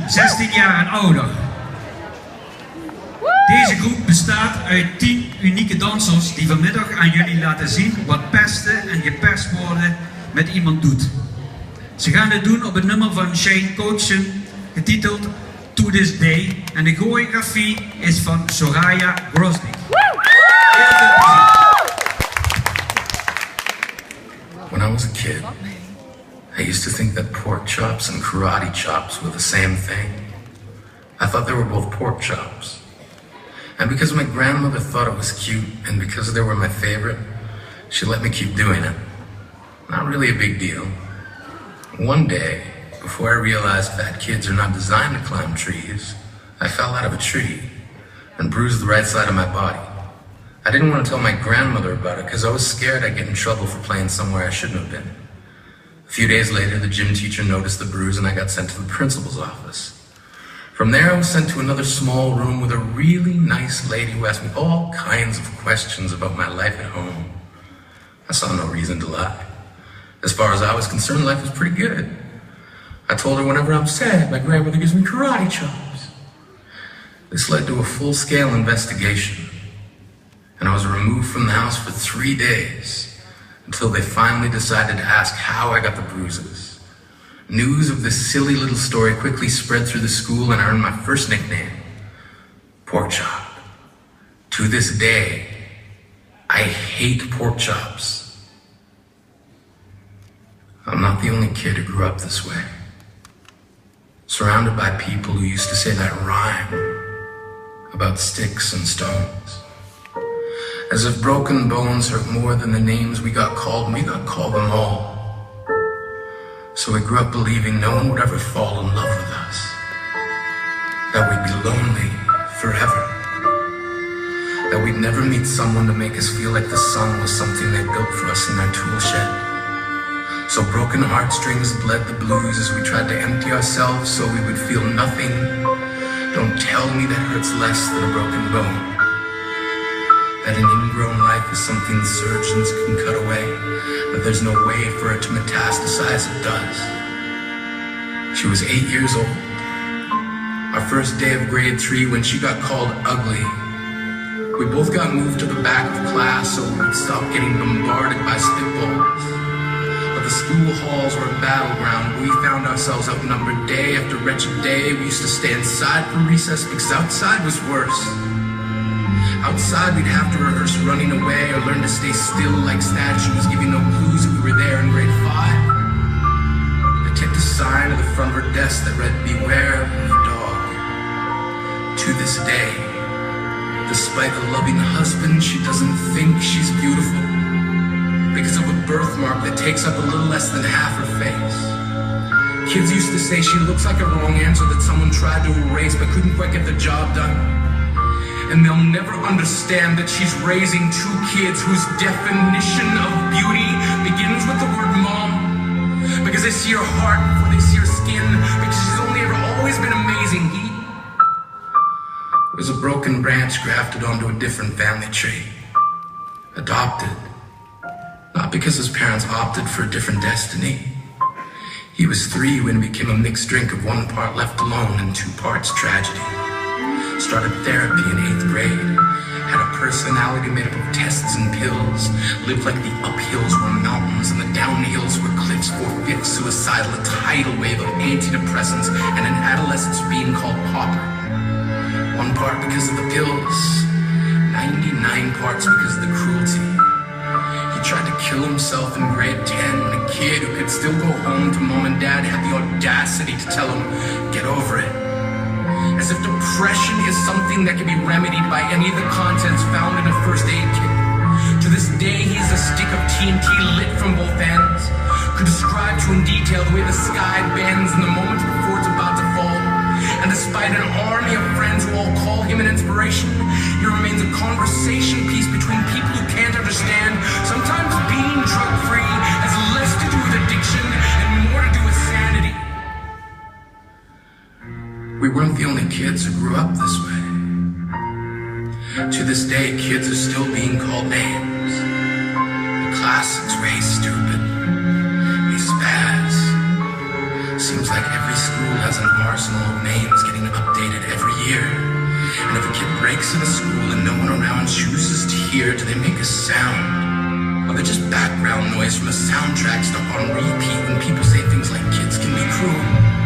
16 jaar en ouder. Deze groep bestaat uit 10 unieke dansers die vanmiddag aan jullie laten zien wat pesten en geperst worden met iemand doet. Ze gaan dit doen op het nummer van Shane Coachon, getiteld To This Day, en de choreografie is van Soraya Grosny. When I was a kid, I used to think that pork chops and karate chops were the same thing. I thought they were both pork chops. And because my grandmother thought it was cute, and because they were my favorite, she let me keep doing it. Not really a big deal. One day, before I realized fat kids are not designed to climb trees, I fell out of a tree and bruised the right side of my body. I didn't want to tell my grandmother about it because I was scared I'd get in trouble for playing somewhere I shouldn't have been. A few days later, the gym teacher noticed the bruise and I got sent to the principal's office. From there, I was sent to another small room with a really nice lady who asked me all kinds of questions about my life at home. I saw no reason to lie. As far as I was concerned, life was pretty good. I told her whenever I'm sad, my grandmother gives me karate chops. This led to a full-scale investigation, and I was removed from the house for 3 days until they finally decided to ask how I got the bruises. News of this silly little story quickly spread through the school and I earned my first nickname, Pork Chop. To this day, I hate pork chops. I'm not the only kid who grew up this way. Surrounded by people who used to say that rhyme about sticks and stones. As if broken bones hurt more than the names we got called them all. So we grew up believing no one would ever fall in love with us. That we'd be lonely forever. That we'd never meet someone to make us feel like the sun was something they built for us in their tool shed. So broken heartstrings bled the blues as we tried to empty ourselves so we would feel nothing. Don't tell me that hurts less than a broken bone. That an ingrown life is something surgeons can cut away, that there's no way for it to metastasize, it does. She was 8 years old. Our first day of grade 3 when she got called ugly. We both got moved to the back of class so we'd stop getting bombarded by spitballs. But the school halls were a battleground. We found ourselves outnumbered day after wretched day. We used to stay inside for recess because outside was worse. Outside, we'd have to rehearse running away or learn to stay still like statues, giving no clues that we were there in grade 5. They taped a sign at the front of her desk that read, "Beware of dog." To this day, despite a loving husband, she doesn't think she's beautiful because of a birthmark that takes up a little less than half her face. Kids used to say she looks like a wrong answer that someone tried to erase but couldn't quite get the job done. And they'll never understand that she's raising 2 kids whose definition of beauty begins with the word mom. Because they see her heart before they see her skin. Because she's only ever always been amazing. He was a broken branch grafted onto a different family tree. Adopted. Not because his parents opted for a different destiny. He was 3 when it became a mixed drink of 1 part left alone and 2 parts tragedy. Started therapy in 8th grade, had a personality made up of tests and pills, lived like the uphills were mountains and the downhills were cliffs, 4/5 suicidal, a tidal wave of antidepressants, and an adolescence being called pauper. 1 part because of the pills, 99 parts because of the cruelty. He tried to kill himself in grade 10 when a kid who could still go home to mom and dad had the audacity to tell him, "Get over it." As if depression is something that can be remedied by any of the contents found in a first aid kit. To this day, he's a stick of TNT lit from both ends. Could describe to in detail the way the sky bends in the moment before it's about to fall. And despite an army of friends who all call him an inspiration, he remains a conversation piece between people who can't understand. Sometimes being drug-free has less to do with addiction and more to do with sanity. We weren't the only kids who grew up this way. To this day, kids are still being called names. The classics were, "Hey, stupid," "Hey, spaz," Seems like every school has an arsenal of names getting updated every year. And if a kid breaks in a school and no one around chooses to hear, do they make a sound? Or they're just background noise from a soundtrack stuck on repeat when people say things like kids can be cruel?